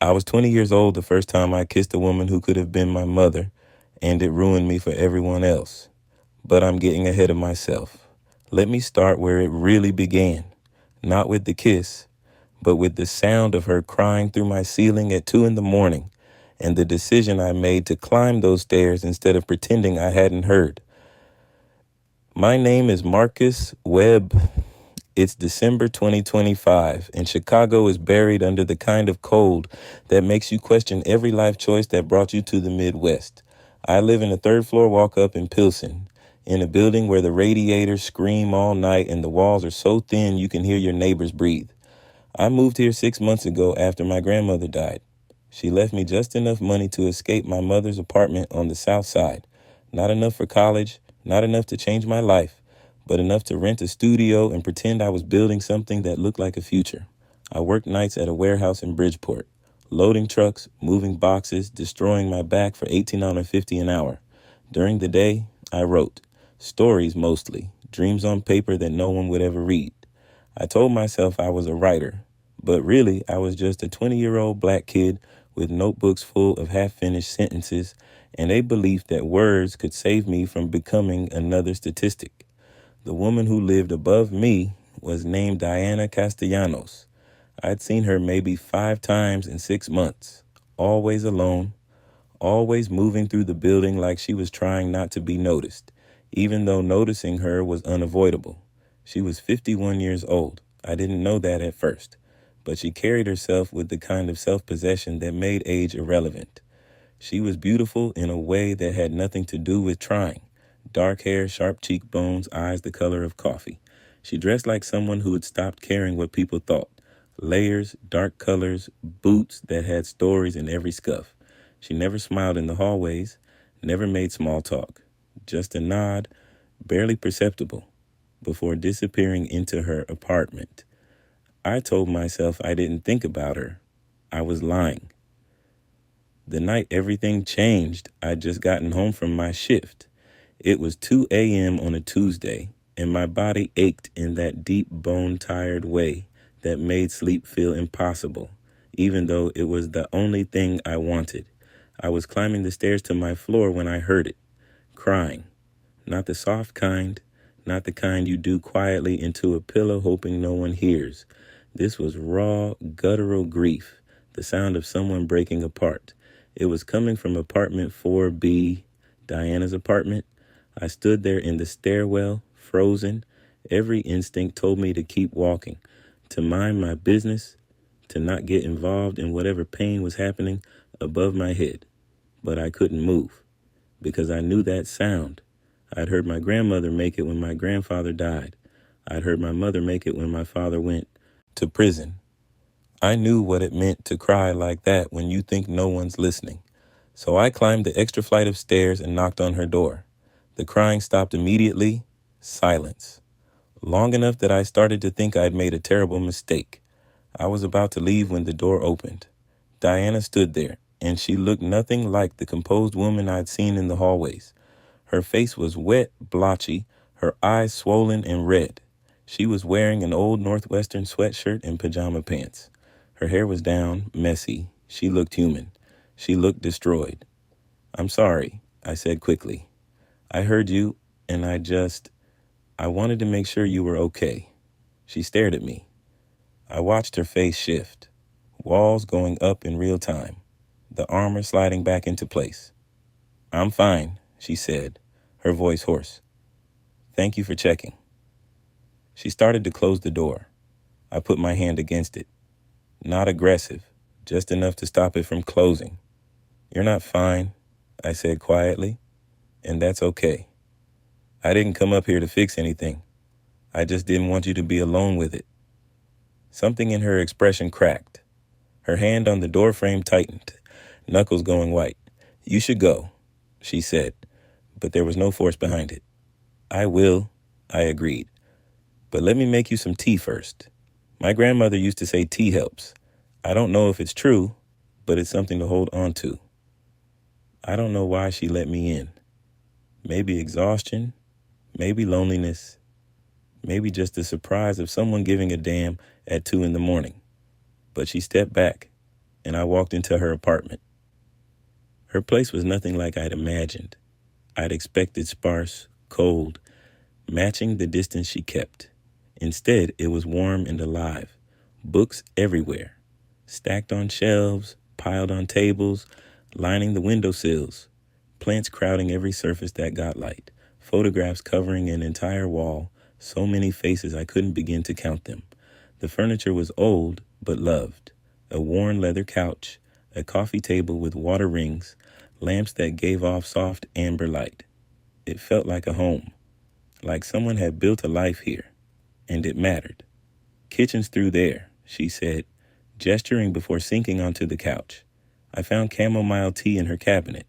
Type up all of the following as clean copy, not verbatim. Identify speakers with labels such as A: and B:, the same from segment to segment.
A: I was 20 years old the first time I kissed a woman who could have been my mother, and it ruined me for everyone else. But I'm getting ahead of myself. Let me start where it really began. Not with the kiss, but with the sound of her crying through my ceiling at 2 in the morning, and the decision I made to climb those stairs instead of pretending I hadn't heard. My name is Marcus Webb. It's December 2025, and Chicago is buried under the kind of cold that makes you question every life choice that brought you to the Midwest. I live in a third floor walk-up in Pilsen, in a building where the radiators scream all night and the walls are so thin you can hear your neighbors breathe. I moved here 6 months ago after my grandmother died. She left me just enough money to escape my mother's apartment on the south side. Not enough for college, not enough to change my life, but enough to rent a studio and pretend I was building something that looked like a future. I worked nights at a warehouse in Bridgeport, loading trucks, moving boxes, destroying my back for $18.50 an hour. During the day, I wrote. Stories mostly, dreams on paper that no one would ever read. I told myself I was a writer, but really I was just a 20-year-old black kid with notebooks full of half-finished sentences and a belief that words could save me from becoming another statistic. The woman who lived above me was named Diana Castellanos. I'd seen her maybe 5 times in 6 months, always alone, always moving through the building like she was trying not to be noticed, even though noticing her was unavoidable. She was 51 years old. I didn't know that at first, but she carried herself with the kind of self-possession that made age irrelevant. She was beautiful in a way that had nothing to do with trying. Dark hair, sharp cheekbones, eyes the color of coffee. She dressed like someone who had stopped caring what people thought. Layers, dark colors, boots that had stories in every scuff. She never smiled in the hallways, never made small talk. Just a nod, barely perceptible, before disappearing into her apartment. I told myself I didn't think about her. I was lying. The night everything changed, I'd just gotten home from my shift. It was 2 a.m. on a Tuesday, and my body ached in that deep, bone-tired way that made sleep feel impossible, even though it was the only thing I wanted. I was climbing the stairs to my floor when I heard it, crying. Not the soft kind, not the kind you do quietly into a pillow hoping no one hears. This was raw, guttural grief, the sound of someone breaking apart. It was coming from apartment 4B, Diana's apartment. I stood there in the stairwell, frozen. Every instinct told me to keep walking, to mind my business, to not get involved in whatever pain was happening above my head. But I couldn't move, because I knew that sound. I'd heard my grandmother make it when my grandfather died. I'd heard my mother make it when my father went to prison. I knew what it meant to cry like that when you think no one's listening. So I climbed the extra flight of stairs and knocked on her door. The crying stopped immediately. Silence. Long enough that I started to think I'd made a terrible mistake. I was about to leave when the door opened. Diana stood there, and she looked nothing like the composed woman I'd seen in the hallways. Her face was wet, blotchy, her eyes swollen and red. She was wearing an old Northwestern sweatshirt and pajama pants. Her hair was down, messy. She looked human. She looked destroyed. "I'm sorry," I said quickly. "I heard you, and I wanted to make sure you were okay." She stared at me. I watched her face shift. Walls going up in real time. The armor sliding back into place. "I'm fine," she said, her voice hoarse. "Thank you for checking." She started to close the door. I put my hand against it. Not aggressive, just enough to stop it from closing. "You're not fine," I said quietly, "and that's okay. I didn't come up here to fix anything. I just didn't want you to be alone with it." Something in her expression cracked. Her hand on the doorframe tightened, knuckles going white. "You should go," she said, but there was no force behind it. "I will," I agreed. "But let me make you some tea first. My grandmother used to say tea helps. I don't know if it's true, but it's something to hold on to." I don't know why she let me in. Maybe exhaustion, maybe loneliness, maybe just the surprise of someone giving a damn at 2 in the morning. But she stepped back, and I walked into her apartment. Her place was nothing like I'd imagined. I'd expected sparse, cold, matching the distance she kept. Instead, it was warm and alive. Books everywhere, stacked on shelves, piled on tables, lining the windowsills, plants crowding every surface that got light, photographs covering an entire wall, so many faces I couldn't begin to count them. The furniture was old, but loved. A worn leather couch, a coffee table with water rings, lamps that gave off soft amber light. It felt like a home, like someone had built a life here, and it mattered. Kitchen's through there, she said, gesturing before sinking onto the couch. I found chamomile tea in her cabinet.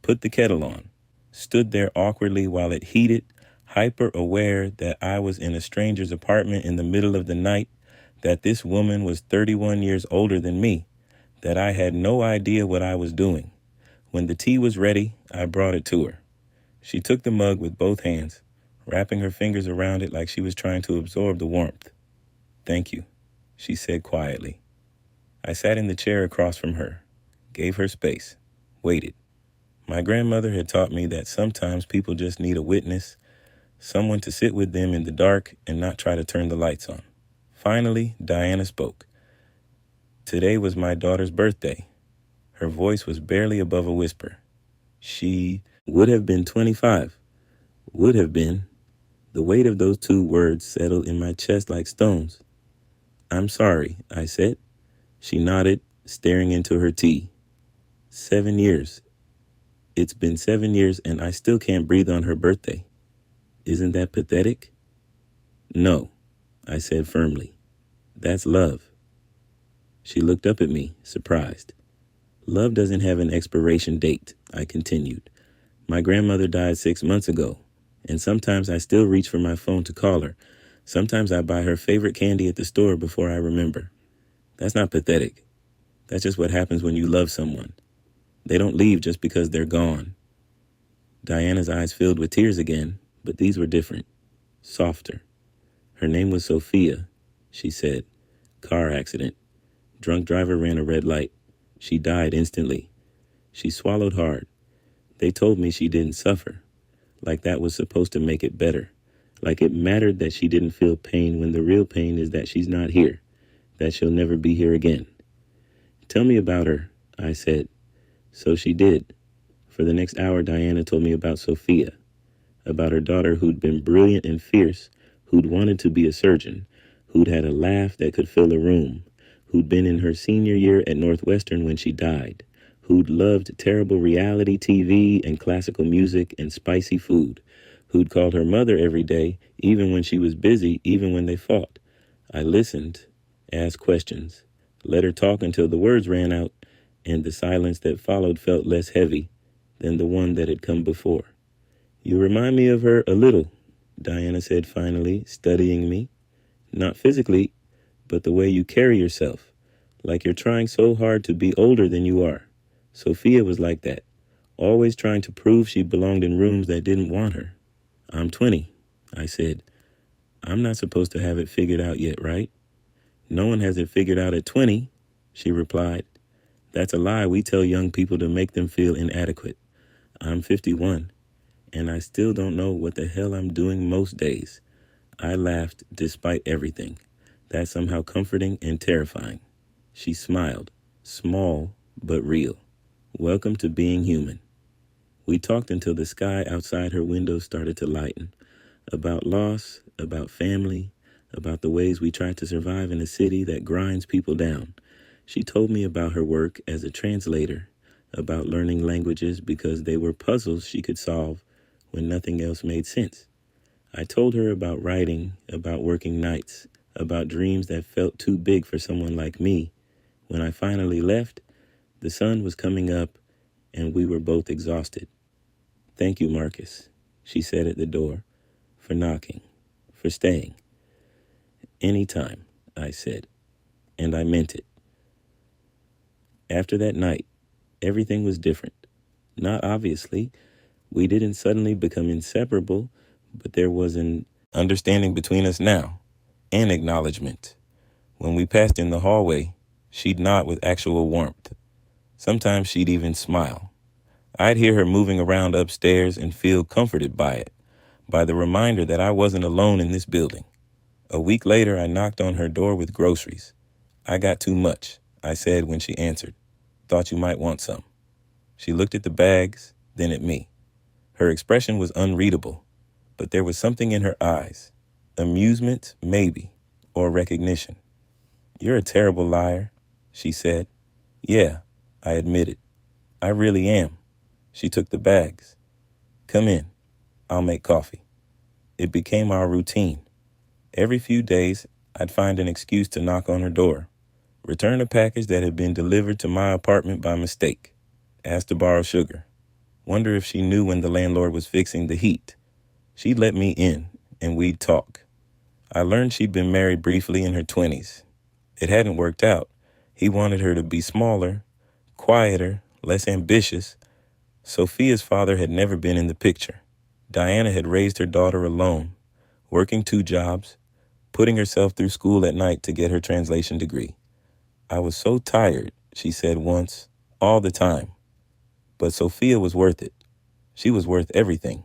A: Put the kettle on. Stood there awkwardly while it heated, hyper aware that I was in a stranger's apartment in the middle of the night, that this woman was 31 years older than me, that I had no idea what I was doing. When the tea was ready, I brought it to her. She took the mug with both hands, wrapping her fingers around it like she was trying to absorb the warmth. Thank you, she said quietly. I sat in the chair across from her, gave her space, waited. My grandmother had taught me that sometimes people just need a witness, someone to sit with them in the dark and not try to turn the lights on. Finally, Diana spoke. Today was my daughter's birthday. Her voice was barely above a whisper. She would have been 25. Would have been. The weight of those two words settled in my chest like stones. I'm sorry, I said. She nodded, staring into her tea. 7 years. It's been 7 years and I still can't breathe on her birthday. Isn't that pathetic? No, I said firmly. That's love. She looked up at me, surprised. Love doesn't have an expiration date, I continued. My grandmother died 6 months ago, and sometimes I still reach for my phone to call her. Sometimes I buy her favorite candy at the store before I remember. That's not pathetic. That's just what happens when you love someone. They don't leave just because they're gone. Diana's eyes filled with tears again, but these were different, softer. Her name was Sofia, she said. Car accident. Drunk driver ran a red light. She died instantly. She swallowed hard. They told me she didn't suffer, like that was supposed to make it better, like it mattered that she didn't feel pain when the real pain is that she's not here, that she'll never be here again. Tell me about her, I said. So she did. For the next hour, Diana told me about Sofia, about her daughter who'd been brilliant and fierce, who'd wanted to be a surgeon, who'd had a laugh that could fill a room, who'd been in her senior year at Northwestern when she died, who'd loved terrible reality TV and classical music and spicy food, who'd called her mother every day, even when she was busy, even when they fought. I listened, asked questions, let her talk until the words ran out, and the silence that followed felt less heavy than the one that had come before. You remind me of her a little, Diana said finally, studying me. Not physically, but the way you carry yourself, like you're trying so hard to be older than you are. Sofia was like that, always trying to prove she belonged in rooms that didn't want her. I'm 20, I said. I'm not supposed to have it figured out yet, right? No one has it figured out at 20, she replied. That's a lie we tell young people to make them feel inadequate. I'm 51, and I still don't know what the hell I'm doing most days. I laughed despite everything. That's somehow comforting and terrifying. She smiled, small but real. Welcome to being human. We talked until the sky outside her window started to lighten. About loss, about family, about the ways we try to survive in a city that grinds people down. She told me about her work as a translator, about learning languages because they were puzzles she could solve when nothing else made sense. I told her about writing, about working nights, about dreams that felt too big for someone like me. When I finally left, the sun was coming up and we were both exhausted. Thank you, Marcus, she said at the door, for knocking, for staying. Anytime, I said, and I meant it. After that night, everything was different. Not obviously. We didn't suddenly become inseparable, but there was an understanding between us now, and acknowledgement. When we passed in the hallway, She'd nod with actual warmth. Sometimes she'd even smile. I'd hear her moving around upstairs and feel comforted by it, by the reminder that I wasn't alone in this building. A week later, I knocked on her door with groceries. "I got too much," I said when she answered. "Thought you might want some." She looked at the bags, then at me. Her expression was unreadable, but there was something in her eyes. Amusement, maybe, or recognition. "You're a terrible liar," she said. "Yeah," I admitted. "I really am." She took the bags. "Come in. I'll make coffee." It became our routine. Every few days, I'd find an excuse to knock on her door, return a package that had been delivered to my apartment by mistake, ask to borrow sugar, wonder if she knew when the landlord was fixing the heat. She'd let me in, and we'd talk. I learned she'd been married briefly in her 20s. It hadn't worked out. He wanted her to be smaller, quieter, less ambitious. Sofia's father had never been in the picture. Diana had raised her daughter alone, working 2 jobs, putting herself through school at night to get her translation degree. "I was so tired," she said once, "all the time." But Sofia was worth it. She was worth everything.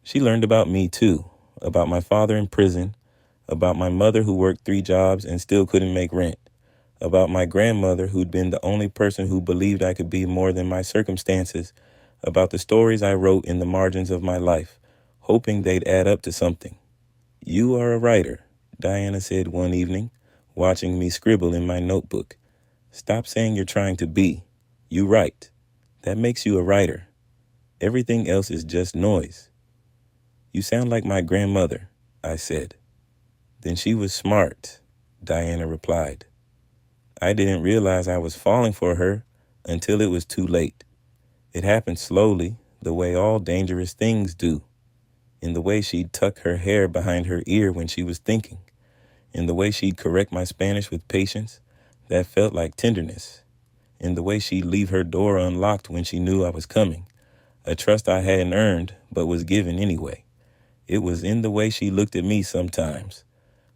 A: She learned about me too, about my father in prison, about my mother who worked 3 jobs and still couldn't make rent, about my grandmother who'd been the only person who believed I could be more than my circumstances, about the stories I wrote in the margins of my life, hoping they'd add up to something. "You are a writer," Diana said one evening, watching me scribble in my notebook. "Stop saying you're trying to be. You write. That makes you a writer. Everything else is just noise." "You sound like my grandmother," I said. "Then she was smart," Diana replied. I didn't realize I was falling for her until it was too late. It happened slowly, the way all dangerous things do. In the way she'd tuck her hair behind her ear when she was thinking. In the way she'd correct my Spanish with patience that felt like tenderness. In the way she'd leave her door unlocked when she knew I was coming. A trust I hadn't earned, but was given anyway. It was in the way she looked at me sometimes,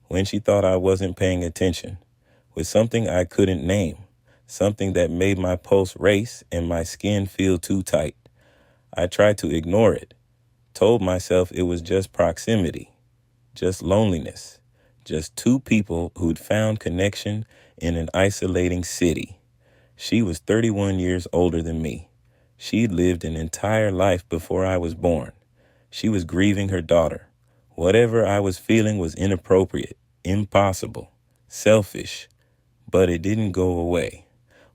A: when she thought I wasn't paying attention, with something I couldn't name, something that made my pulse race and my skin feel too tight. I tried to ignore it, told myself it was just proximity, just loneliness, just 2 people who'd found connection in an isolating city. She was 31 years older than me. She'd lived an entire life before I was born. She was grieving her daughter. Whatever I was feeling was inappropriate, impossible, selfish, but it didn't go away.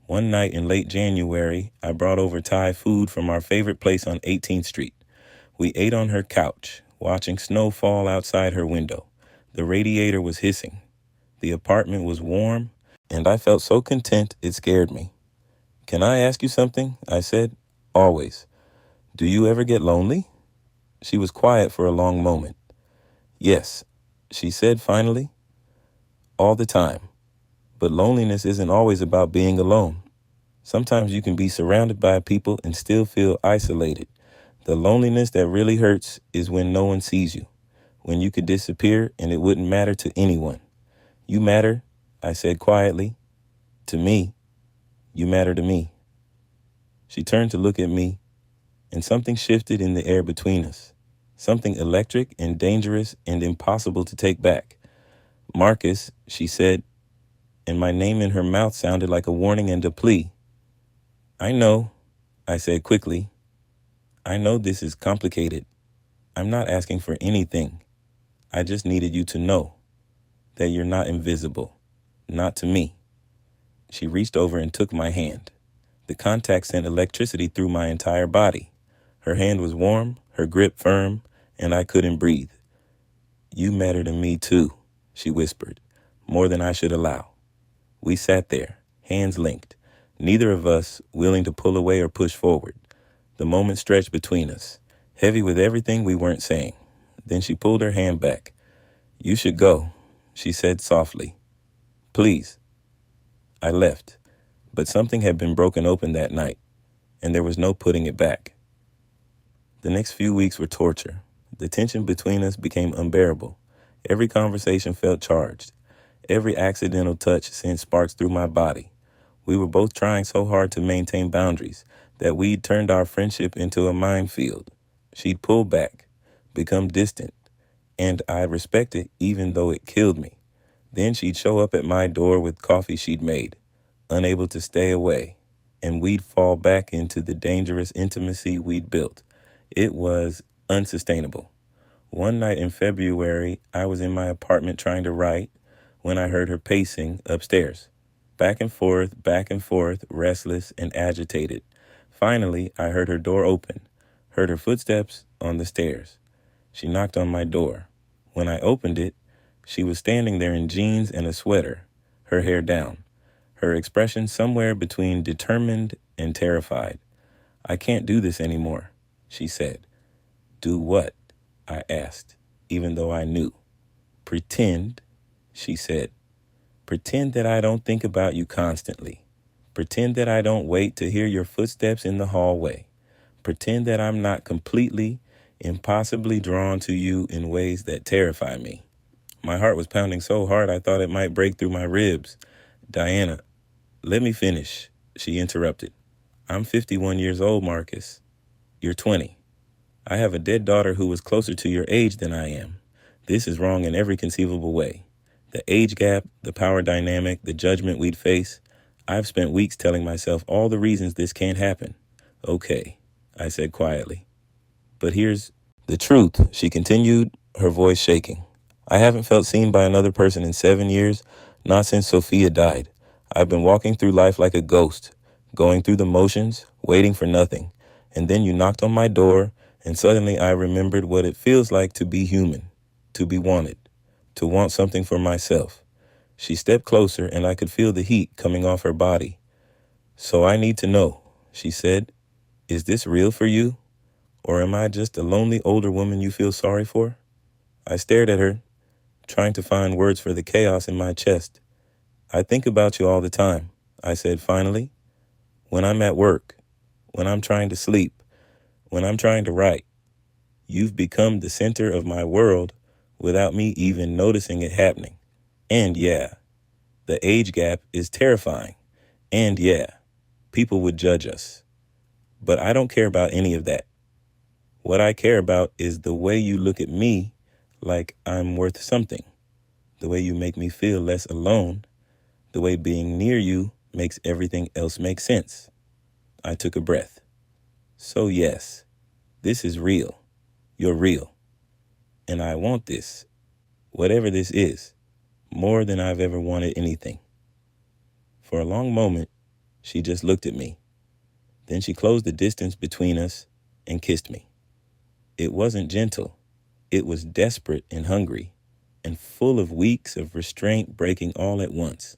A: One night in late January, I brought over Thai food from our favorite place on 18th Street. We ate on her couch, watching snow fall outside her window. The radiator was hissing. The apartment was warm, and I felt so content it scared me. "Can I ask you something?" I said. "Always. Do you ever get lonely?" She was quiet for a long moment. "Yes," she said finally. "All the time. But loneliness isn't always about being alone. Sometimes you can be surrounded by people and still feel isolated. The loneliness that really hurts is when no one sees you, when you could disappear and it wouldn't matter to anyone. You matter," I said quietly. "To me. You matter to me." She turned to look at me, and something shifted in the air between us, something electric and dangerous and impossible to take back. "Marcus," she said, and my name in her mouth sounded like a warning and a plea. "I know," I said quickly. "I know this is complicated. I'm not asking for anything. I just needed you to know that you're not invisible, not to me." She reached over and took my hand. The contact sent electricity through my entire body. Her hand was warm, her grip firm, and I couldn't breathe. "You matter to me too," she whispered, "more than I should allow." We sat there, hands linked, neither of us willing to pull away or push forward. The moment stretched between us, heavy with everything we weren't saying. Then she pulled her hand back. "You should go," she said softly. "Please." I left, but something had been broken open that night, and there was no putting it back. The next few weeks were torture. The tension between us became unbearable. Every conversation felt charged. Every accidental touch sent sparks through my body. We were both trying so hard to maintain boundaries that we'd turned our friendship into a minefield. She'd pull back, become distant, and I'd respect it even though it killed me. Then she'd show up at my door with coffee she'd made, unable to stay away, and we'd fall back into the dangerous intimacy we'd built. It was unsustainable. One night in February, I was in my apartment trying to write when I heard her pacing upstairs. Back and forth, restless and agitated. Finally, I heard her door open, heard her footsteps on the stairs. She knocked on my door. When I opened it, she was standing there in jeans and a sweater, her hair down, her expression somewhere between determined and terrified. "I can't do this anymore," she said. "Do what?" I asked, even though I knew. "Pretend," she said. "Pretend that I don't think about you constantly. Pretend that I don't wait to hear your footsteps in the hallway. Pretend that I'm not completely, impossibly drawn to you in ways that terrify me." My heart was pounding so hard I thought it might break through my ribs. "Diana, let me finish," she interrupted. "I'm 51 years old, Marcus. You're 20. I have a dead daughter who was closer to your age than I am. This is wrong in every conceivable way. The age gap, the power dynamic, the judgment we'd face. I've spent weeks telling myself all the reasons this can't happen." "Okay," I said quietly. "But here's the truth," she continued, her voice shaking. "I haven't felt seen by another person in 7 years, not since Sofia died. I've been walking through life like a ghost, going through the motions, waiting for nothing. And then you knocked on my door, and suddenly I remembered what it feels like to be human, to be wanted, to want something for myself." She stepped closer, and I could feel the heat coming off her body. "So I need to know," she said. "Is this real for you? Or am I just a lonely older woman you feel sorry for?" I stared at her, trying to find words for the chaos in my chest. "I think about you all the time," I said finally. "When I'm at work, when I'm trying to sleep, when I'm trying to write. You've become the center of my world without me even noticing it happening. And yeah, the age gap is terrifying. And yeah, people would judge us. But I don't care about any of that. What I care about is the way you look at me like I'm worth something. The way you make me feel less alone. The way being near you makes everything else make sense." I took a breath. "So yes, this is real. You're real. And I want this, whatever this is, more than I've ever wanted anything." For a long moment, she just looked at me. Then she closed the distance between us and kissed me. It wasn't gentle. It was desperate and hungry, and full of weeks of restraint breaking all at once.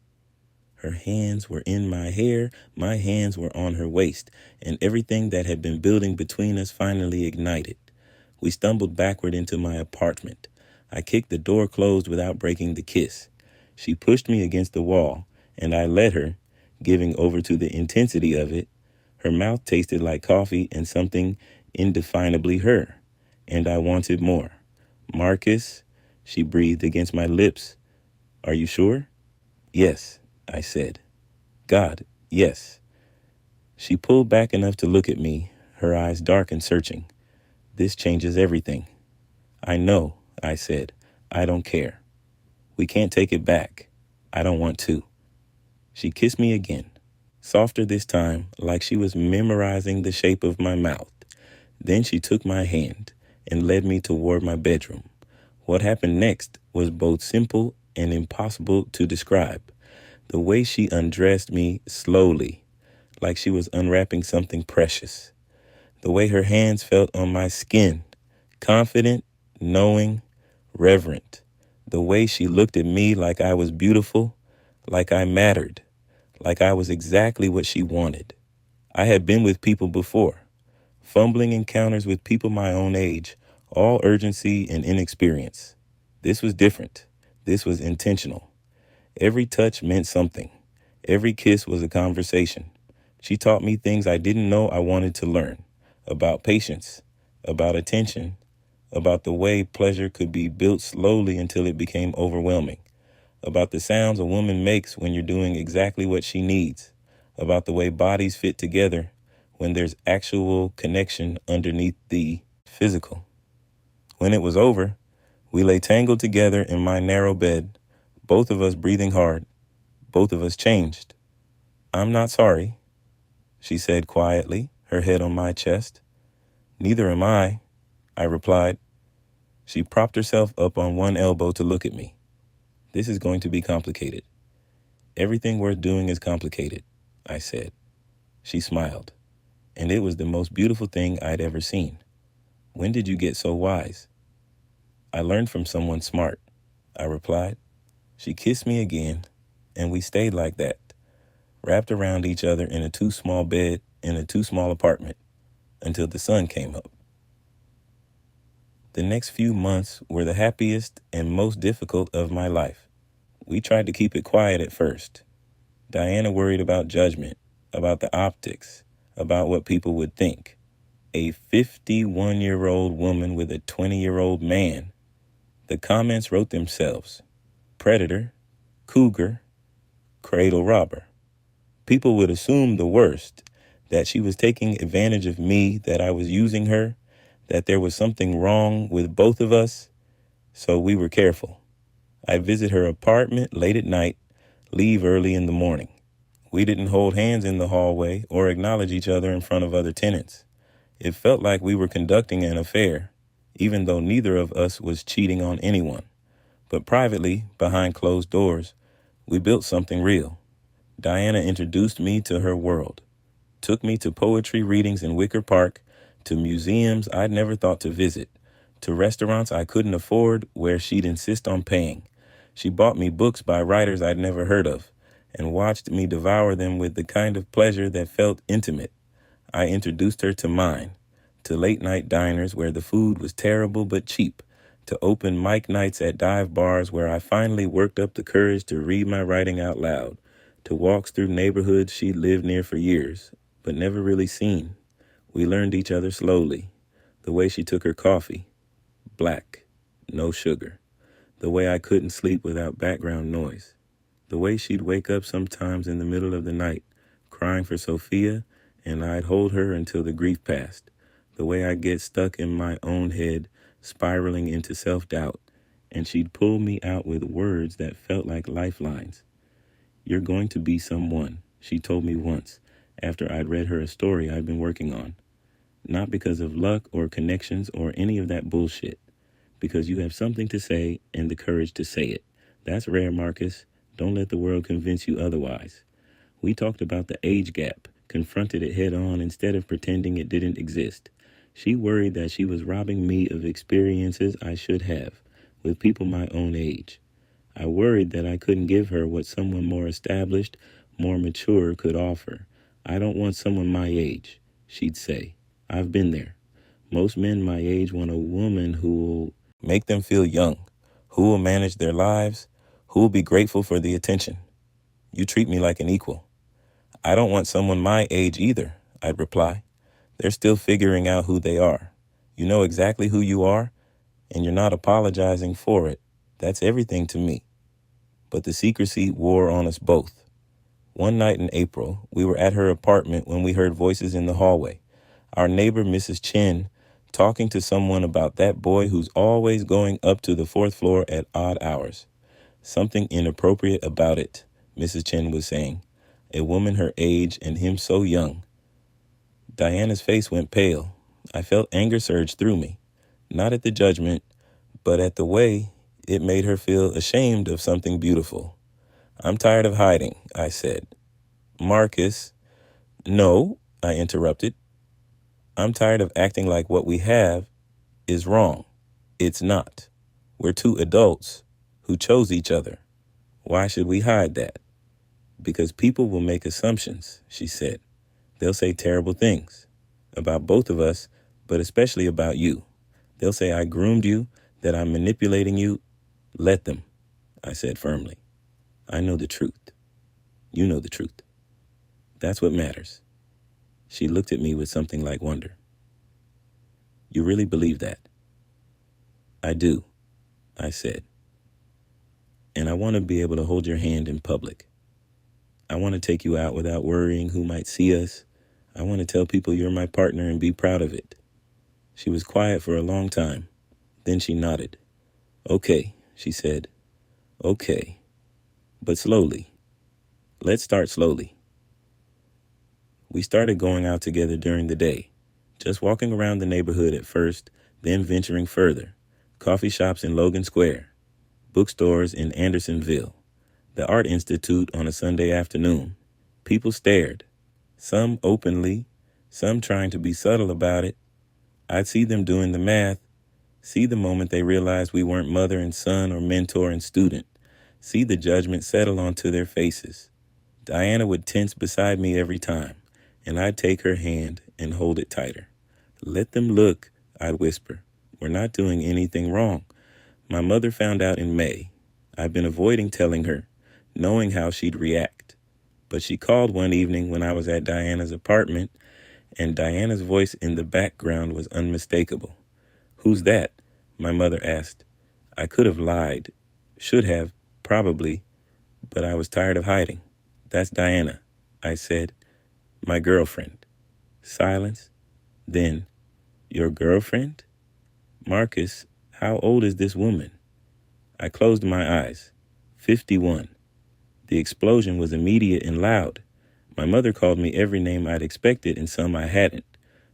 A: Her hands were in my hair, my hands were on her waist, and everything that had been building between us finally ignited. We stumbled backward into my apartment. I kicked the door closed without breaking the kiss. She pushed me against the wall, and I let her, giving over to the intensity of it. Her mouth tasted like coffee and something indefinably her, and I wanted more. "Marcus," she breathed against my lips. "Are you sure?" "Yes," I said. "God, yes." She pulled back enough to look at me, her eyes dark and searching. "This changes everything." "I know," I said. "I don't care. We can't take it back. I don't want to." She kissed me again, softer this time, like she was memorizing the shape of my mouth. Then she took my hand and led me toward my bedroom. What happened next was both simple and impossible to describe. The way she undressed me slowly, like she was unwrapping something precious. The way her hands felt on my skin, confident, knowing, reverent. The way she looked at me like I was beautiful, like I mattered, like I was exactly what she wanted. I had been with people before, fumbling encounters with people my own age, all urgency and inexperience. This was different. This was intentional. Every touch meant something. Every kiss was a conversation. She taught me things I didn't know I wanted to learn. About patience, about attention, about the way pleasure could be built slowly until it became overwhelming. about the sounds a woman makes when you're doing exactly what she needs, about the way bodies fit together when there's actual connection underneath the physical. When it was over, we lay tangled together in my narrow bed, both of us breathing hard, both of us changed. "I'm not sorry," she said quietly, her head on my chest. "Neither am I replied. She propped herself up on one elbow to look at me. "This is going to be complicated." "Everything worth doing is complicated," I said. She smiled, and it was the most beautiful thing I'd ever seen. "When did you get so wise?" "I learned from someone smart," I replied. She kissed me again, and we stayed like that, wrapped around each other in a too-small bed in a too-small apartment, until the sun came up. The next few months were the happiest and most difficult of my life. We tried to keep it quiet at first. Diana worried about judgment, about the optics, about what people would think. A 51-year-old woman with a 20-year-old man. The comments wrote themselves. Predator, cougar, cradle robber. People would assume the worst, that she was taking advantage of me, that I was using her, that there was something wrong with both of us, so we were careful. I'd visit her apartment late at night, leave early in the morning. We didn't hold hands in the hallway or acknowledge each other in front of other tenants. It felt like we were conducting an affair, even though neither of us was cheating on anyone. But privately, behind closed doors, we built something real. Diana introduced me to her world, took me to poetry readings in Wicker Park, to museums I'd never thought to visit, to restaurants I couldn't afford where she'd insist on paying. She bought me books by writers I'd never heard of and watched me devour them with the kind of pleasure that felt intimate. I introduced her to mine, to late-night diners where the food was terrible but cheap, to open mic nights at dive bars where I finally worked up the courage to read my writing out loud, to walks through neighborhoods she'd lived near for years, but never really seen. We learned each other slowly. The way she took her coffee, black, no sugar. The way I couldn't sleep without background noise. The way she'd wake up sometimes in the middle of the night, crying for Sofia, and I'd hold her until the grief passed. The way I'd get stuck in my own head, spiraling into self-doubt, and she'd pull me out with words that felt like lifelines. "You're going to be someone," she told me once, after I'd read her a story I'd been working on. "Not because of luck or connections or any of that bullshit. Because you have something to say and the courage to say it. That's rare, Marcus. Don't let the world convince you otherwise." We talked about the age gap, confronted it head on instead of pretending it didn't exist. She worried that she was robbing me of experiences I should have, with people my own age. I worried that I couldn't give her what someone more established, more mature could offer. "I don't want someone my age," she'd say. "I've been there. Most men my age want a woman who'll make them feel young, who will manage their lives, who will be grateful for the attention. You treat me like an equal." "I don't want someone my age either," I'd reply. "They're still figuring out who they are. You know exactly who you are, and you're not apologizing for it. That's everything to me." But the secrecy wore on us both. One night in April, we were at her apartment when we heard voices in the hallway. Our neighbor, Mrs. Chen, talking to someone about that boy who's always going up to the fourth floor at odd hours. Something inappropriate about it, Mrs. Chen was saying. A woman her age and him so young. Diana's face went pale. I felt anger surge through me, not at the judgment, but at the way it made her feel ashamed of something beautiful. "I'm tired of hiding," I said. "Marcus." "No," I interrupted. "I'm tired of acting like what we have is wrong. It's not. We're two adults who chose each other. Why should we hide that?" "Because people will make assumptions," she said. "They'll say terrible things about both of us, but especially about you. They'll say I groomed you, that I'm manipulating you. Let them," I said firmly. "I know the truth. You know the truth. That's what matters." She looked at me with something like wonder. "You really believe that?" "I do," I said. And I want to be able to hold your hand in public. I want to take you out without worrying who might see us. I want to tell people you're my partner and be proud of it. She was quiet for a long time. Then she nodded. Okay, she said. Okay, but slowly. Let's start slowly. We started going out together during the day, just walking around the neighborhood at first, then venturing further. Coffee shops in Logan Square, bookstores in Andersonville, the Art Institute on a Sunday afternoon. People stared, some openly, some trying to be subtle about it. I'd see them doing the math, see the moment they realized we weren't mother and son or mentor and student, see the judgment settle onto their faces. Diana would tense beside me every time, and I'd take her hand and hold it tighter. Let them look, I'd whisper. We're not doing anything wrong. My mother found out in May. I've been avoiding telling her, knowing how she'd react. But she called one evening when I was at Diana's apartment, and Diana's voice in the background was unmistakable. Who's that? My mother asked. I could have lied. Should have, probably, but I was tired of hiding. That's Diana, I said. My girlfriend. Silence. Then, your girlfriend? Marcus, how old is this woman? I closed my eyes. 51. The explosion was immediate and loud. My mother called me every name I'd expected and some I hadn't.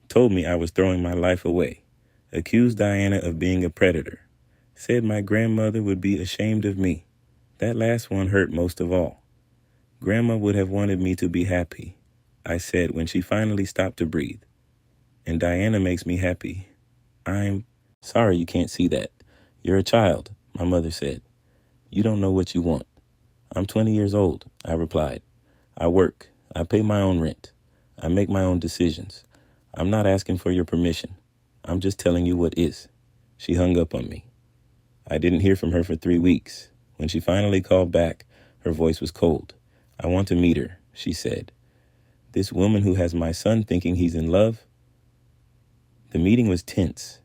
A: Told me I was throwing my life away. Accused Diana of being a predator. Said my grandmother would be ashamed of me. That last one hurt most of all. Grandma would have wanted me to be happy, I said when she finally stopped to breathe. And Diana makes me happy. I'm sorry you can't see that. You're a child, my mother said. You don't know what you want. I'm 20 years old, I replied. I work. I pay my own rent. I make my own decisions. I'm not asking for your permission. I'm just telling you what is. She hung up on me. I didn't hear from her for 3 weeks. When she finally called back, her voice was cold. I want to meet her, she said. This woman who has my son thinking he's in love? The meeting was tense.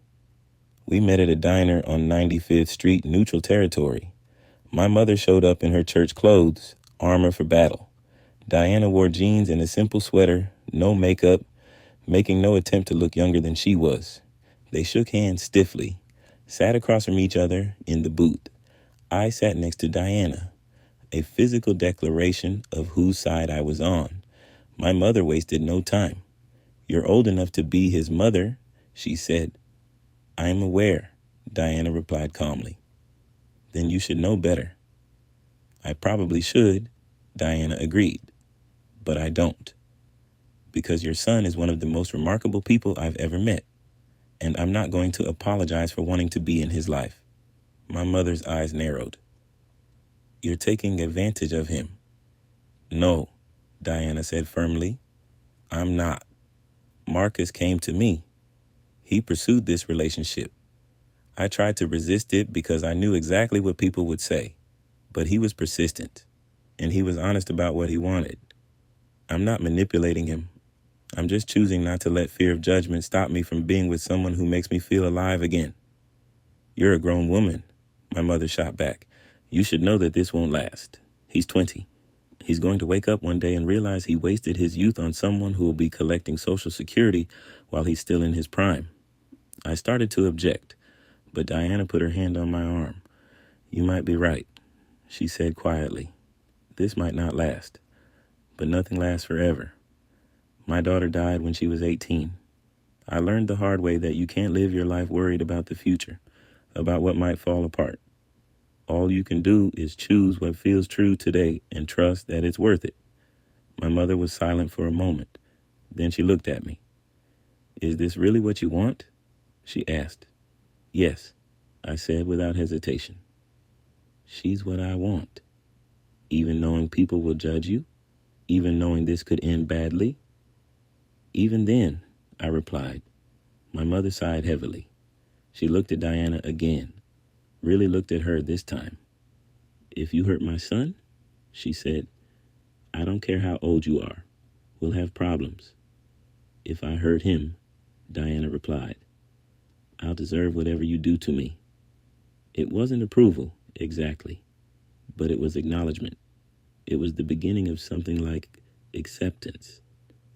A: We met at a diner on 95th Street, neutral territory. My mother showed up in her church clothes, armor for battle. Diana wore jeans and a simple sweater, no makeup, making no attempt to look younger than she was. They shook hands stiffly, sat across from each other in the booth. I sat next to Diana, a physical declaration of whose side I was on. My mother wasted no time. You're old enough to be his mother, she said. I am aware, Diana replied calmly. Then you should know better. I probably should, Diana agreed, but I don't. Because your son is one of the most remarkable people I've ever met, and I'm not going to apologize for wanting to be in his life. My mother's eyes narrowed. You're taking advantage of him. No, Diana said firmly. I'm not. Marcus came to me. He pursued this relationship. I tried to resist it because I knew exactly what people would say, but he was persistent, and he was honest about what he wanted. I'm not manipulating him. I'm just choosing not to let fear of judgment stop me from being with someone who makes me feel alive again. You're a grown woman, my mother shot back. You should know that this won't last. He's 20. He's going to wake up one day and realize he wasted his youth on someone who will be collecting Social Security while he's still in his prime. I started to object, but Diana put her hand on my arm. You might be right, she said quietly. This might not last, but nothing lasts forever. My daughter died when she was 18. I learned the hard way that you can't live your life worried about the future, about what might fall apart. All you can do is choose what feels true today and trust that it's worth it. My mother was silent for a moment. Then she looked at me. Is this really what you want? She asked. Yes, I said without hesitation. She's what I want. Even knowing people will judge you? Even knowing this could end badly? Even then, I replied. My mother sighed heavily. She looked at Diana again. Really looked at her this time. If you hurt my son, she said, I don't care how old you are. We'll have problems. If I hurt him, Diana replied, I'll deserve whatever you do to me. It wasn't approval, exactly, but it was acknowledgement. It was the beginning of something like acceptance.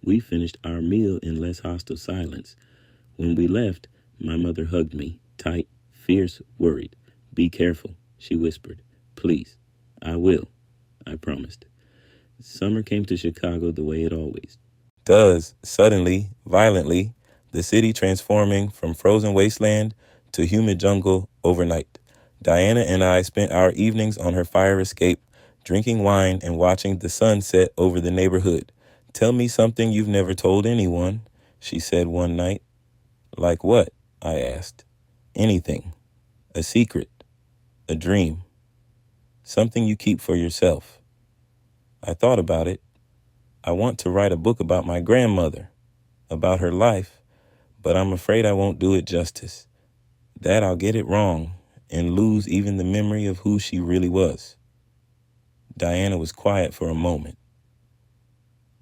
A: We finished our meal in less hostile silence. When we left, my mother hugged me, tight, fierce, worried. "Be careful," she whispered. "Please." "I will," I promised. Summer came to Chicago the way it always does, suddenly, violently, the city transforming from frozen wasteland to humid jungle overnight. Diana and I spent our evenings on her fire escape, drinking wine and watching the sun set over the neighborhood. "Tell me something you've never told anyone," she said one night. "Like what?" I asked. "Anything. A secret. A dream. Something you keep for yourself." I thought about it. I want to write a book about my grandmother, about her life, but I'm afraid I won't do it justice. That I'll get it wrong and lose even the memory of who she really was. Diana was quiet for a moment.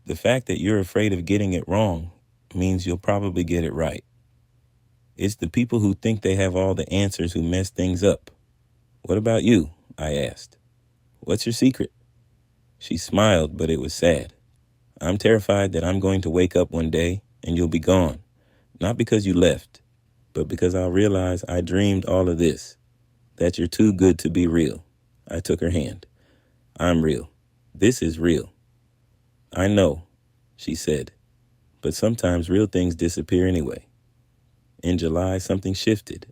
A: "The fact that you're afraid of getting it wrong means you'll probably get it right. It's the people who think they have all the answers who mess things up. What about you?" I asked. "What's your secret?" She smiled, but it was sad. "I'm terrified that I'm going to wake up one day and you'll be gone. Not because you left, but because I'll realize I dreamed all of this. That you're too good to be real." I took her hand. "I'm real. This is real." "I know," she said, "but sometimes real things disappear anyway." In July, something shifted.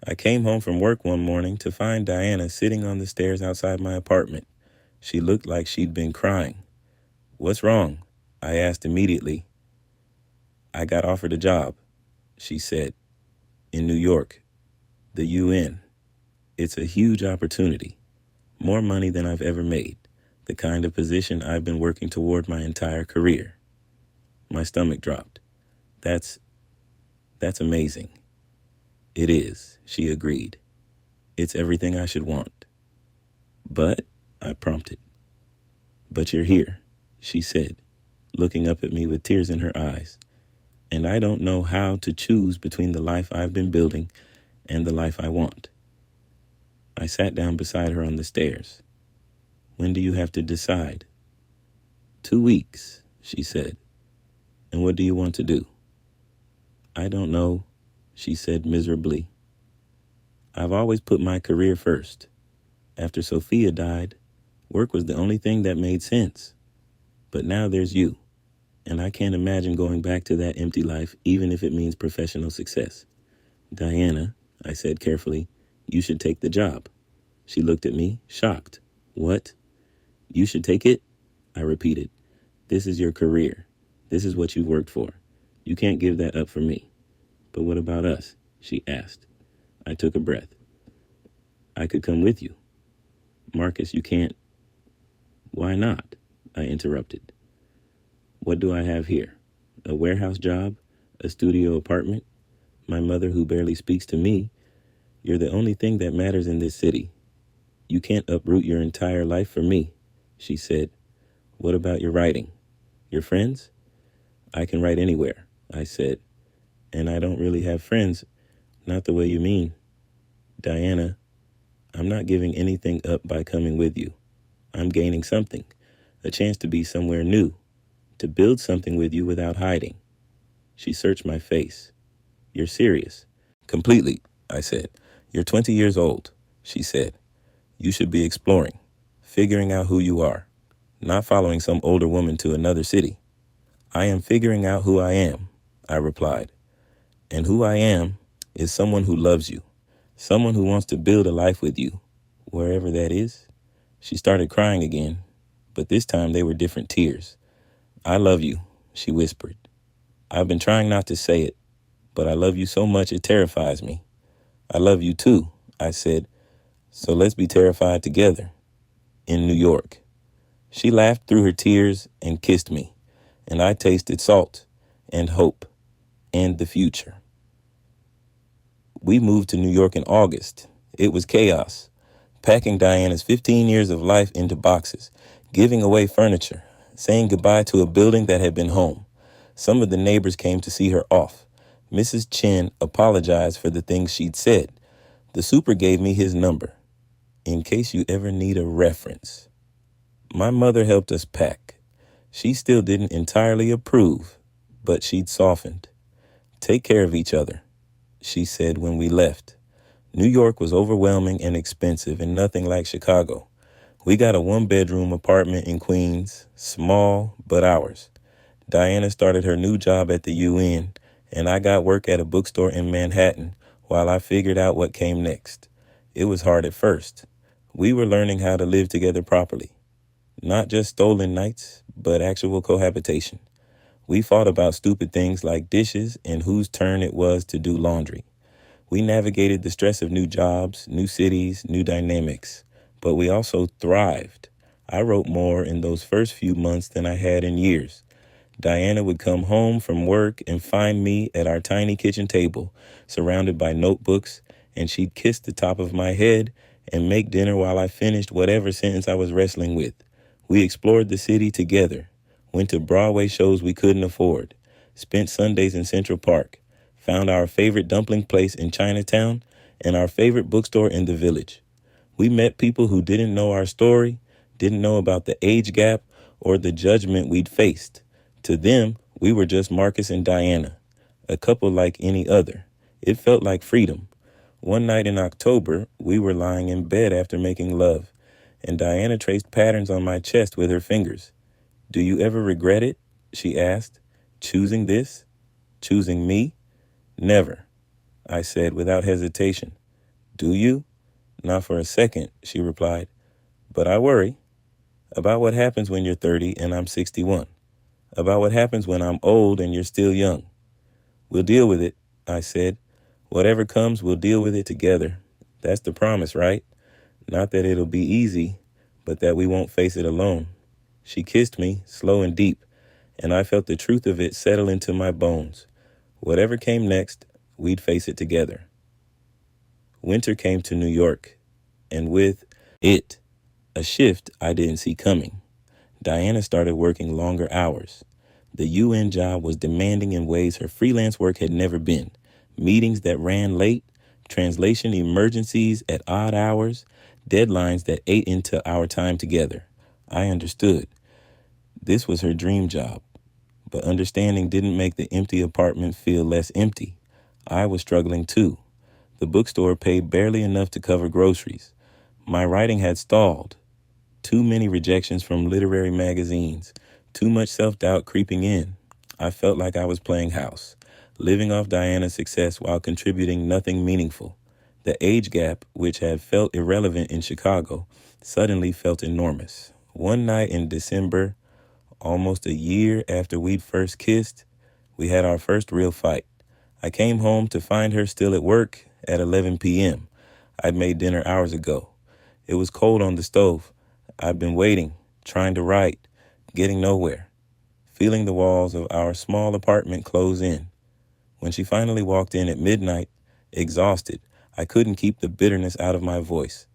A: I came home from work one morning to find Diana sitting on the stairs outside my apartment. She looked like she'd been crying. "What's wrong?" I asked immediately. "I got offered a job," she said, "in New York, the UN. It's a huge opportunity, more money than I've ever made, the kind of position I've been working toward my entire career." My stomach dropped. That's amazing." "It is," she agreed. "It's everything I should want." "But," I prompted. "But you're here," she said, looking up at me with tears in her eyes. "And I don't know how to choose between the life I've been building and the life I want." I sat down beside her on the stairs. "When do you have to decide?" 2 weeks, she said. "And what do you want to do?" "I don't know," she said miserably. "I've always put my career first. After Sofia died, work was the only thing that made sense. But now there's you, and I can't imagine going back to that empty life, even if it means professional success." "Diana," I said carefully, "you should take the job." She looked at me, shocked. "What? You should take it?" I repeated. "This is your career. This is what you've worked for. You can't give that up for me." "But what about us?" she asked. I took a breath. "I could come with you." "Marcus, you can't." "Why not?" I interrupted. "What do I have here? A warehouse job? A studio apartment? My mother who barely speaks to me? You're the only thing that matters in this city. You can't uproot your entire life for me," she said. "What about your writing? Your friends?" "I can write anywhere," I said. "And I don't really have friends, not the way you mean." "Diana, I'm not giving anything up by coming with you. I'm gaining something, a chance to be somewhere new, to build something with you without hiding." She searched my face. "You're serious?" "Completely," I said. "You're 20 years old," she said. "You should be exploring, figuring out who you are, not following some older woman to another city." "I am figuring out who I am," I replied. "And who I am is someone who loves you, someone who wants to build a life with you, wherever that is." She started crying again, but this time they were different tears. "I love you," she whispered. "I've been trying not to say it, but I love you so much it terrifies me." "I love you too," I said. "So let's be terrified together. In New York." She laughed through her tears and kissed me, and I tasted salt and hope and the future. We moved to New York in August. It was chaos, packing Diana's 15 years of life into boxes, giving away furniture, saying goodbye to a building that had been home. Some of the neighbors came to see her off. Mrs. Chen apologized for the things she'd said. The super gave me his number. in case you ever need a reference. My mother helped us pack. She still didn't entirely approve, but she'd softened. Take care of each other, she said when we left. New York was overwhelming and expensive and nothing like Chicago. We got a one-bedroom apartment in Queens, small but ours. Diana started her new job at the UN, and I got work at a bookstore in Manhattan while I figured out what came next. It was hard at first. We were learning how to live together properly. Not just stolen nights, but actual cohabitation. We fought about stupid things like dishes and whose turn it was to do laundry. We navigated the stress of new jobs, new cities, new dynamics, but we also thrived. I wrote more in those first few months than I had in years. Diana would come home from work and find me at our tiny kitchen table, surrounded by notebooks, and she'd kiss the top of my head and make dinner while I finished whatever sentence I was wrestling with. We explored the city together, went to Broadway shows we couldn't afford, spent Sundays in Central Park, found our favorite dumpling place in Chinatown, and our favorite bookstore in the Village. We met people who didn't know our story, didn't know about the age gap, or the judgment we'd faced. To them, we were just Marcus and Diana, a couple like any other. It felt like freedom. One night in October, we were lying in bed after making love, and Diana traced patterns on my chest with her fingers. Do you ever regret it? She asked. Choosing this? Choosing me? Never, I said without hesitation. Do you? Not for a second, she replied. But I worry about what happens when you're 30 and I'm 61. About what happens when I'm old and you're still young. We'll deal with it, I said. Whatever comes, we'll deal with it together. That's the promise, right? Not that it'll be easy, but that we won't face it alone. She kissed me, slow and deep, and I felt the truth of it settle into my bones. Whatever came next, we'd face it together. Winter came to New York, and with it, a shift I didn't see coming. Diana started working longer hours. The UN job was demanding in ways her freelance work had never been. Meetings that ran late, translation emergencies at odd hours, deadlines that ate into our time together. I understood. This was her dream job. But understanding didn't make the empty apartment feel less empty. I was struggling too. The bookstore paid barely enough to cover groceries. My writing had stalled. Too many rejections from literary magazines. Too much self-doubt creeping in. I felt like I was playing house, living off Diana's success while contributing nothing meaningful. The age gap, which had felt irrelevant in Chicago, suddenly felt enormous. One night in December, almost a year after we'd first kissed, we had our first real fight. I came home to find her still at work at 11 p.m. I'd made dinner hours ago. It was cold on the stove. I'd been waiting, trying to write, getting nowhere, feeling the walls of our small apartment close in. When she finally walked in at midnight, exhausted, I couldn't keep the bitterness out of my voice.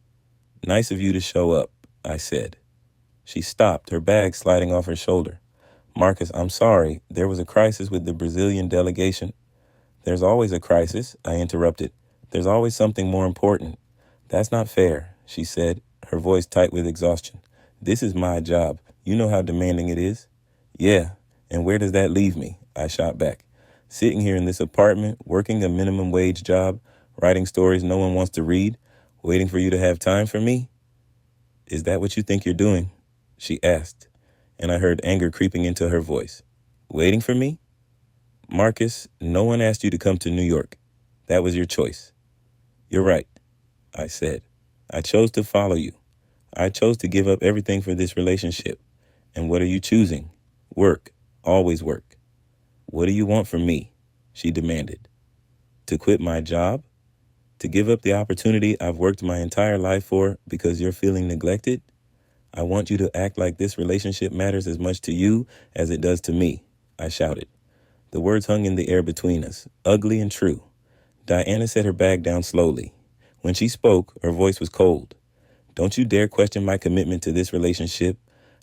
A: Nice of you to show up, I said. She stopped, her bag sliding off her shoulder. Marcus, I'm sorry. There was a crisis with the Brazilian delegation. There's always a crisis, I interrupted. There's always something more important. That's not fair, she said, her voice tight with exhaustion. This is my job. You know how demanding it is. Yeah, and where does that leave me? I shot back. Sitting here in this apartment, working a minimum wage job, writing stories no one wants to read, waiting for you to have time for me? Is that what you think you're doing? She asked, and I heard anger creeping into her voice. Waiting for me? Marcus, no one asked you to come to New York. That was your choice. You're right, I said. I chose to follow you. I chose to give up everything for this relationship. And what are you choosing? Work. Always work. What do you want from me? She demanded. To quit my job? To give up the opportunity I've worked my entire life for because you're feeling neglected? I want you to act like this relationship matters as much to you as it does to me, I shouted. The words hung in the air between us, ugly and true. Diana set her bag down slowly. When she spoke, her voice was cold. Don't you dare question my commitment to this relationship.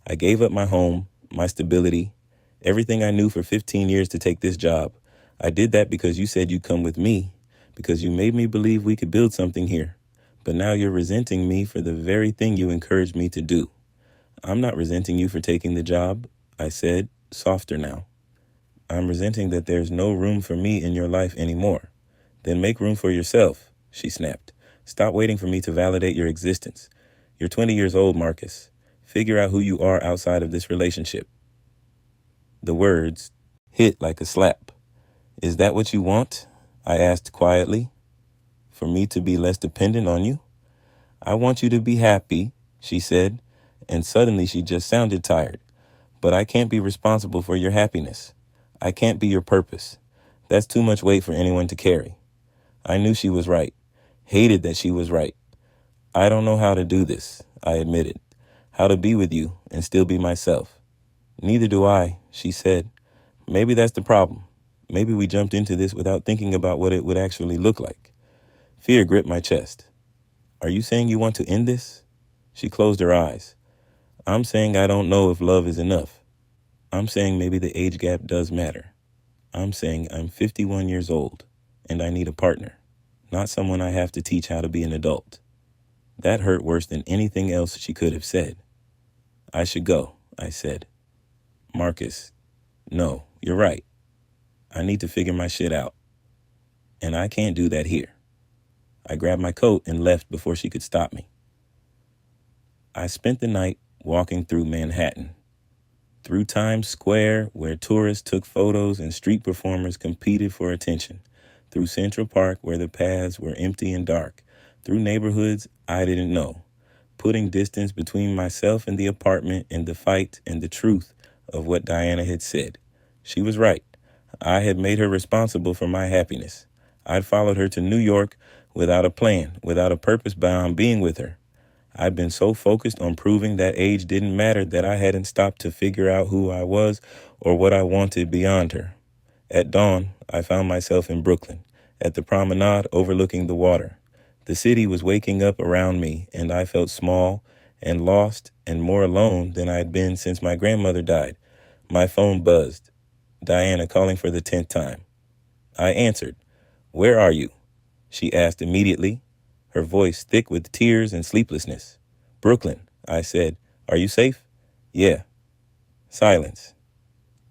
A: I gave up my home, my stability, everything I knew for 15 years to take this job. I did that because you said you'd come with me, because you made me believe we could build something here. But now you're resenting me for the very thing you encouraged me to do. I'm not resenting you for taking the job, I said, softer now. I'm resenting that there's no room for me in your life anymore. Then make room for yourself, she snapped. Stop waiting for me to validate your existence. You're 20 years old, Marcus. Figure out who you are outside of this relationship. The words hit like a slap. Is that what you want? I asked quietly. For me to be less dependent on you? I want you to be happy, she said, and suddenly she just sounded tired. But I can't be responsible for your happiness. I can't be your purpose. That's too much weight for anyone to carry. I knew she was right. Hated that she was right. I don't know how to do this, I admitted. How to be with you and still be myself. Neither do I, she said. Maybe that's the problem. Maybe we jumped into this without thinking about what it would actually look like. Fear gripped my chest. Are you saying you want to end this? She closed her eyes. I'm saying I don't know if love is enough. I'm saying maybe the age gap does matter. I'm saying I'm 51 years old and I need a partner, not someone I have to teach how to be an adult. That hurt worse than anything else she could have said. I should go, I said. Marcus, no, you're right. I need to figure my shit out. And I can't do that here. I grabbed my coat and left before she could stop me. I spent the night walking through Manhattan, through Times Square, where tourists took photos and street performers competed for attention, through Central Park, where the paths were empty and dark, through neighborhoods I didn't know, putting distance between myself and the apartment and the fight and the truth of what Diana had said. She was right. I had made her responsible for my happiness. I'd followed her to New York without a plan, without a purpose beyond being with her. I'd been so focused on proving that age didn't matter that I hadn't stopped to figure out who I was or what I wanted beyond her. At dawn, I found myself in Brooklyn, at the promenade overlooking the water. The city was waking up around me, and I felt small and lost and more alone than I had been since my grandmother died. My phone buzzed. Diana calling for the 10th time. I answered. Where are you? She asked immediately, her voice thick with tears and sleeplessness. Brooklyn, I said. Are you safe? Yeah. Silence.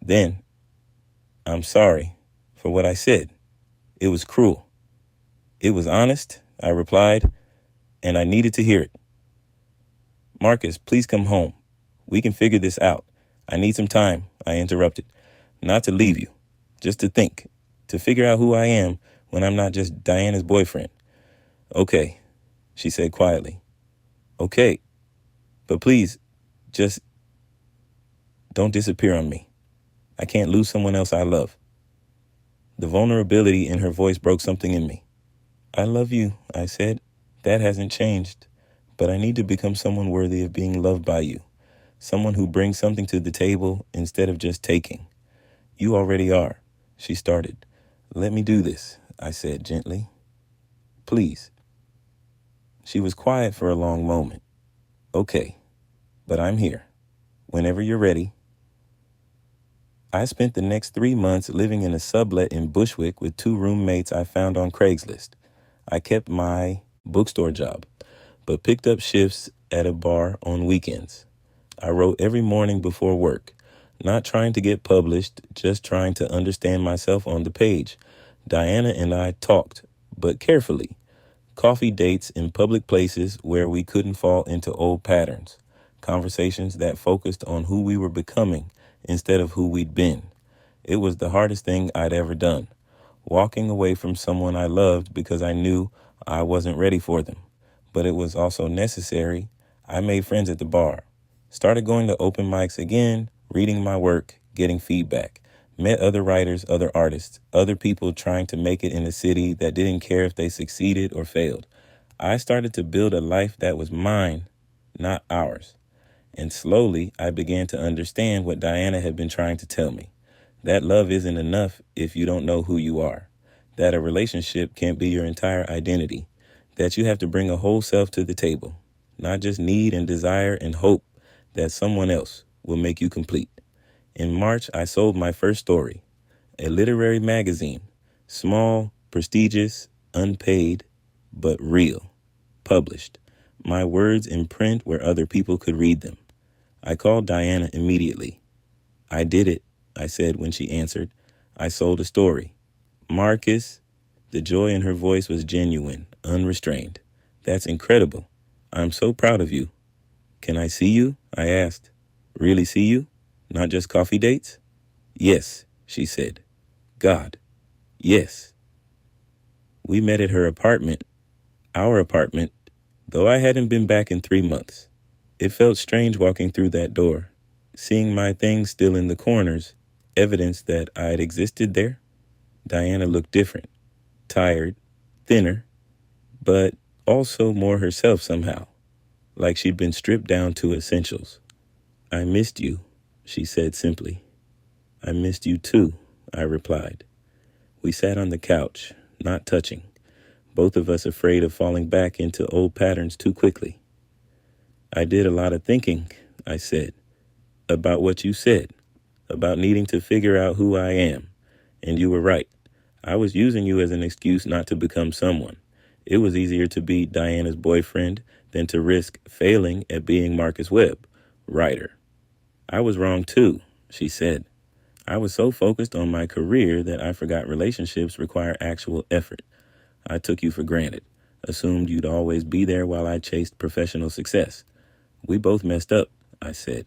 A: Then, I'm sorry for what I said. It was cruel. It was honest, I replied, and I needed to hear it. Marcus, please come home. We can figure this out. I need some time, I interrupted. Not to leave you, just to think, to figure out who I am when I'm not just Diana's boyfriend. Okay, she said quietly. Okay, but please, just don't disappear on me. I can't lose someone else I love. The vulnerability in her voice broke something in me. I love you, I said. That hasn't changed, but I need to become someone worthy of being loved by you, someone who brings something to the table instead of just taking. You already are, she started. Let me do this, I said gently. Please. She was quiet for a long moment. Okay, but I'm here. Whenever you're ready. I spent the next 3 months living in a sublet in Bushwick with 2 roommates I found on Craigslist. I kept my bookstore job, but picked up shifts at a bar on weekends. I wrote every morning before work, not trying to get published, just trying to understand myself on the page. Diana and I talked, but carefully. Coffee dates in public places where we couldn't fall into old patterns. Conversations that focused on who we were becoming instead of who we'd been. It was the hardest thing I'd ever done. Walking away from someone I loved because I knew I wasn't ready for them. But it was also necessary. I made friends at the bar. Started going to open mics again, reading my work, getting feedback. Met other writers, other artists, other people trying to make it in a city that didn't care if they succeeded or failed. I started to build a life that was mine, not ours. And slowly, I began to understand what Diana had been trying to tell me. That love isn't enough if you don't know who you are. That a relationship can't be your entire identity. That you have to bring a whole self to the table. Not just need and desire and hope that someone else will make you complete. In March, I sold my first story, a literary magazine, small, prestigious, unpaid, but real. published. My words in print where other people could read them. I called Diana immediately. I did it, I said when she answered. I sold a story. Marcus, the joy in her voice was genuine, unrestrained. That's incredible. I'm so proud of you. Can I see you? I asked. Really see you? Not just coffee dates? Yes, she said. God, yes. We met at her apartment, our apartment, though I hadn't been back in 3 months. It felt strange walking through that door, seeing my things still in the corners, evidence that I had existed there. Diana looked different, tired, thinner, but also more herself somehow, like she'd been stripped down to essentials. I missed you, she said simply. I missed you too, I replied. We sat on the couch, not touching, both of us afraid of falling back into old patterns too quickly. I did a lot of thinking, I said, about what you said, about needing to figure out who I am. And you were right. I was using you as an excuse not to become someone. It was easier to be Diana's boyfriend than to risk failing at being Marcus Webb, writer. I was wrong too, she said. I was so focused on my career that I forgot relationships require actual effort. I took you for granted, assumed you'd always be there while I chased professional success. We both messed up, I said.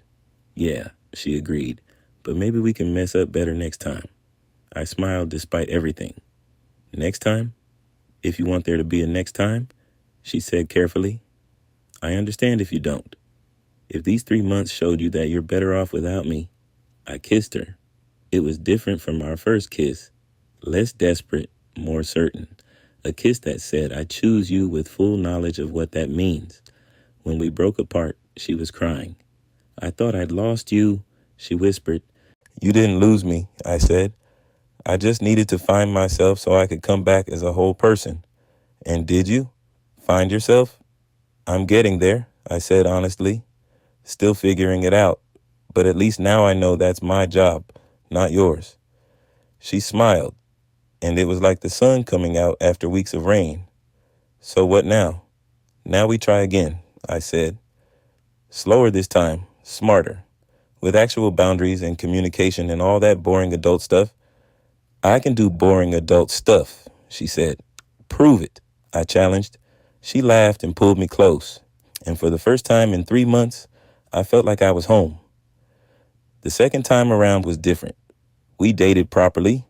A: Yeah, she agreed, but maybe we can mess up better next time. I smiled despite everything. Next time? If you want there to be a next time, she said carefully. I understand if you don't. If these 3 months showed you that you're better off without me. I kissed her. It was different from our first kiss. Less desperate, more certain. A kiss that said, I choose you with full knowledge of what that means. When we broke apart, she was crying. I thought I'd lost you, she whispered. You didn't lose me, I said. I just needed to find myself so I could come back as a whole person. And did you? Find yourself? I'm getting there, I said honestly. Still figuring it out. But at least now I know that's my job, not yours. She smiled, and it was like the sun coming out after weeks of rain. So what now? Now we try again, I said. Slower this time, smarter, with actual boundaries and communication and all that boring adult stuff. I can do boring adult stuff, she said. Prove it, I challenged. She laughed and pulled me close. And for the first time in 3 months, I felt like I was home. The second time around was different. We dated properly.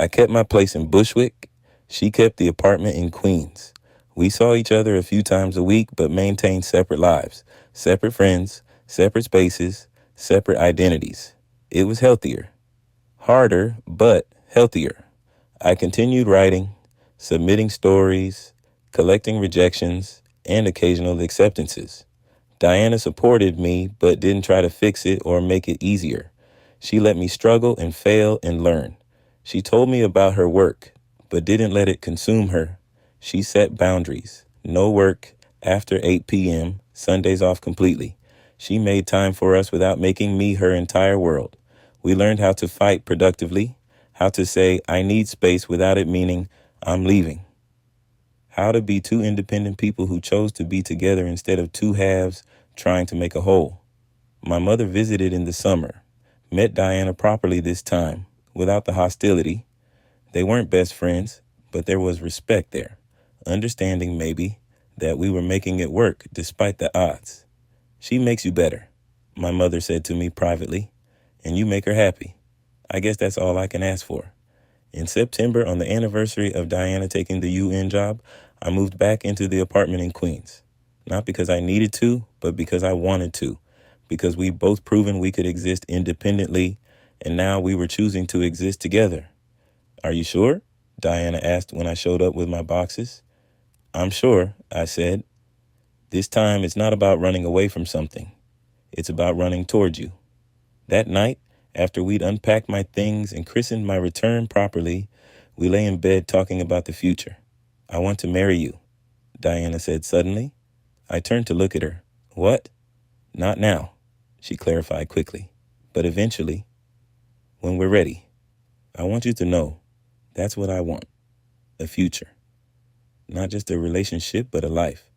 A: I kept my place in Bushwick. She kept the apartment in Queens. We saw each other a few times a week, but maintained separate lives, separate friends, separate spaces, separate identities. It was healthier. Harder, but healthier. I continued writing, submitting stories, collecting rejections, and occasional acceptances. Diana supported me, but didn't try to fix it or make it easier. She let me struggle and fail and learn. She told me about her work, but didn't let it consume her. She set boundaries. No work after 8 p.m., Sundays off completely. She made time for us without making me her entire world. We learned how to fight productively, how to say, I need space without it meaning I'm leaving. How to be two independent people who chose to be together instead of two halves trying to make a whole. My mother visited in the summer, met Diana properly this time, without the hostility. They weren't best friends, but there was respect there. Understanding, maybe, that we were making it work despite the odds. She makes you better, my mother said to me privately, and you make her happy. I guess that's all I can ask for. In September, on the anniversary of Diana taking the UN job, I moved back into the apartment in Queens. Not because I needed to, but because I wanted to. Because we both proven we could exist independently, and now we were choosing to exist together. Are you sure? Diana asked when I showed up with my boxes. I'm sure, I said. This time it's not about running away from something. It's about running towards you. That night, after we'd unpacked my things and christened my return properly, we lay in bed talking about the future. I want to marry you, Diana said suddenly. I turned to look at her. What? Not now, she clarified quickly. But eventually, when we're ready. I want you to know that's what I want. A future. Not just a relationship, but a life.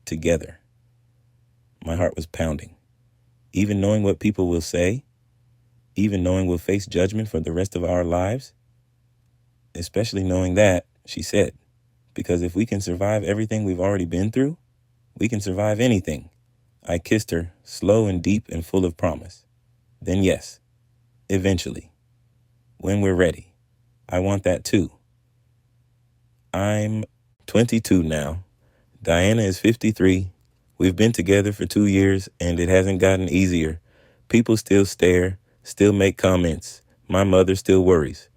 A: together. My heart was pounding. Even knowing what people will say, even knowing we'll face judgment for the rest of our lives, especially knowing that, she said, because if we can survive everything we've already been through, we can survive anything. I kissed her, slow and deep and full of promise. Then yes, eventually, when we're ready, I want that too. I'm 22 now. Diana is 53. We've been together for 2 years and it hasn't gotten easier. People still stare, still make comments. My mother still worries.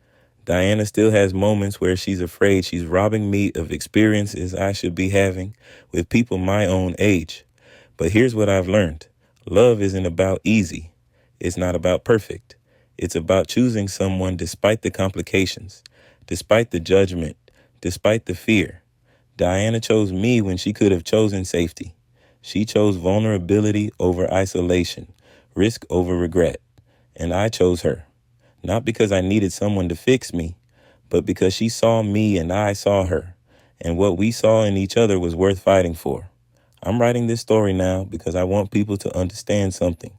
A: Diana still has moments where she's afraid she's robbing me of experiences I should be having with people my own age. But here's what I've learned. Love isn't about easy. It's not about perfect. It's about choosing someone despite the complications, despite the judgment, despite the fear. Diana chose me when she could have chosen safety. She chose vulnerability over isolation, risk over regret. And I chose her. Not because I needed someone to fix me, but because she saw me and I saw her. And what we saw in each other was worth fighting for. I'm writing this story now because I want people to understand something.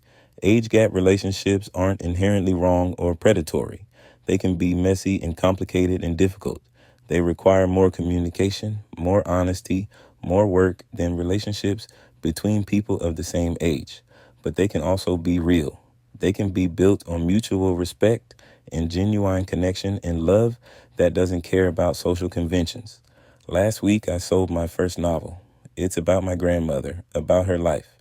A: Age gap relationships aren't inherently wrong or predatory. They can be messy and complicated and difficult. They require more communication, more honesty, more work than relationships between people of the same age. But they can also be real. They can be built on mutual respect and genuine connection and love that doesn't care about social conventions. Last week, I sold my first novel. It's about my grandmother, about her life,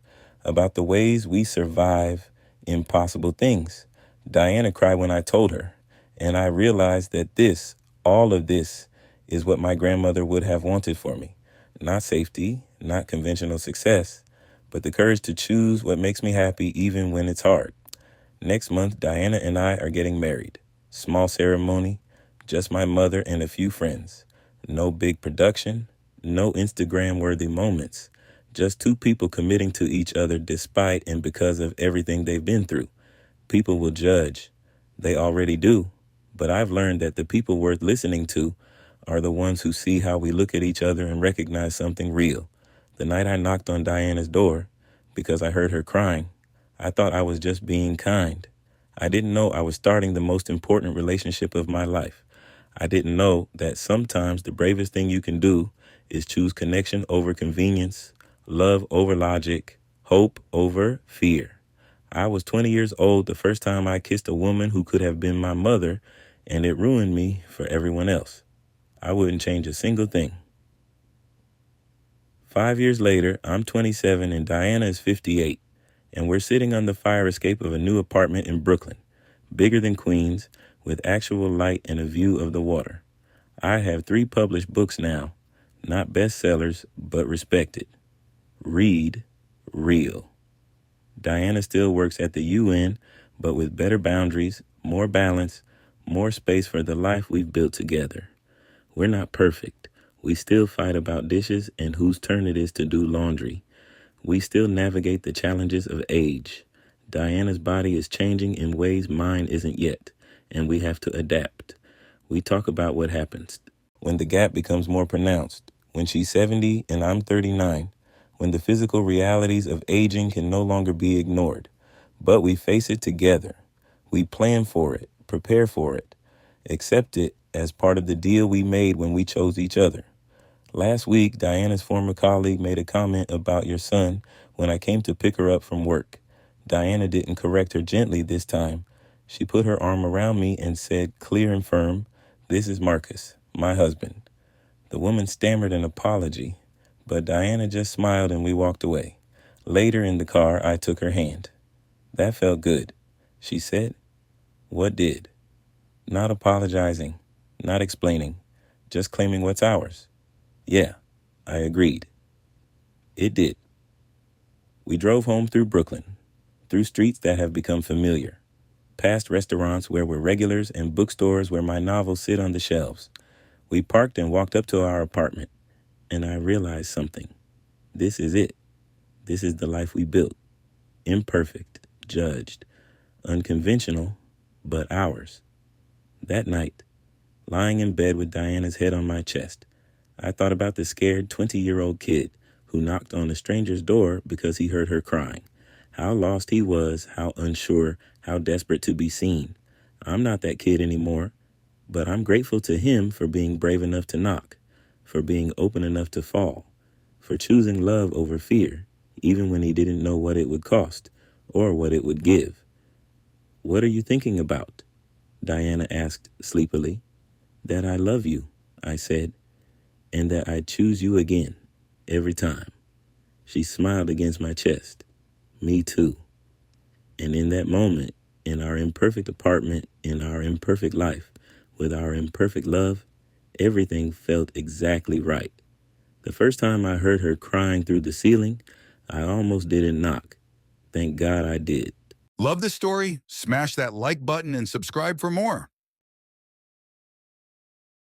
A: about the ways we survive impossible things. Diana cried when I told her, and I realized that all of this, is what my grandmother would have wanted for me. Not safety, not conventional success, but the courage to choose what makes me happy even when it's hard. Next month, Diana and I are getting married. Small ceremony, just my mother and a few friends. No big production, no Instagram-worthy moments. Just two people committing to each other despite and because of everything they've been through. People will judge. They already do. But I've learned that the people worth listening to are the ones who see how we look at each other and recognize something real. The night I knocked on Diana's door, because I heard her crying, I thought I was just being kind. I didn't know I was starting the most important relationship of my life. I didn't know that sometimes the bravest thing you can do is choose connection over convenience, love over logic, hope over fear. I was 20 years old the first time I kissed a woman who could have been my mother, and it ruined me for everyone else. I wouldn't change a single thing. 5 years later, I'm 27 and Diana is 58, and we're sitting on the fire escape of a new apartment in Brooklyn, bigger than Queens, with actual light and a view of the water. I have 3 published books now, not bestsellers, but respected. Read real. Diana still works at the UN, but with better boundaries, more balance, more space for the life we've built together. We're not perfect. We still fight about dishes and whose turn it is to do laundry. We still navigate the challenges of age. Diana's body is changing in ways mine isn't yet, and we have to adapt. We talk about what happens when the gap becomes more pronounced, when she's 70 and I'm 39, when the physical realities of aging can no longer be ignored. But we face it together. We plan for it, prepare for it, accept it as part of the deal we made when we chose each other. Last week, Diana's former colleague made a comment about your son when I came to pick her up from work. Diana didn't correct her gently this time. She put her arm around me and said, clear and firm, "This is Marcus, my husband." The woman stammered an apology, but Diana just smiled and we walked away. Later in the car, I took her hand. "That felt good," she said. "What did?" "Not apologizing, not explaining, just claiming what's ours." "Yeah," I agreed. It did. We drove home through Brooklyn, through streets that have become familiar, past restaurants where we're regulars and bookstores where my novels sit on the shelves. We parked and walked up to our apartment, and I realized something. This is it. This is the life we built. Imperfect, judged, unconventional, but ours. That night, lying in bed with Diana's head on my chest, I thought about the scared 20-year-old kid who knocked on a stranger's door because he heard her crying. How lost he was, how unsure, how desperate to be seen. I'm not that kid anymore, but I'm grateful to him for being brave enough to knock, for being open enough to fall, for choosing love over fear, even when he didn't know what it would cost or what it would give. What are you thinking about? Diana asked sleepily. That I love you, I said, and that I'd choose you again, every time. She smiled against my chest. Me too. And in that moment, in our imperfect apartment, in our imperfect life, with our imperfect love, everything felt exactly right. The first time I heard her crying through the ceiling, I almost didn't knock. Thank God I did.
B: Love this story? Smash that like button and subscribe for more.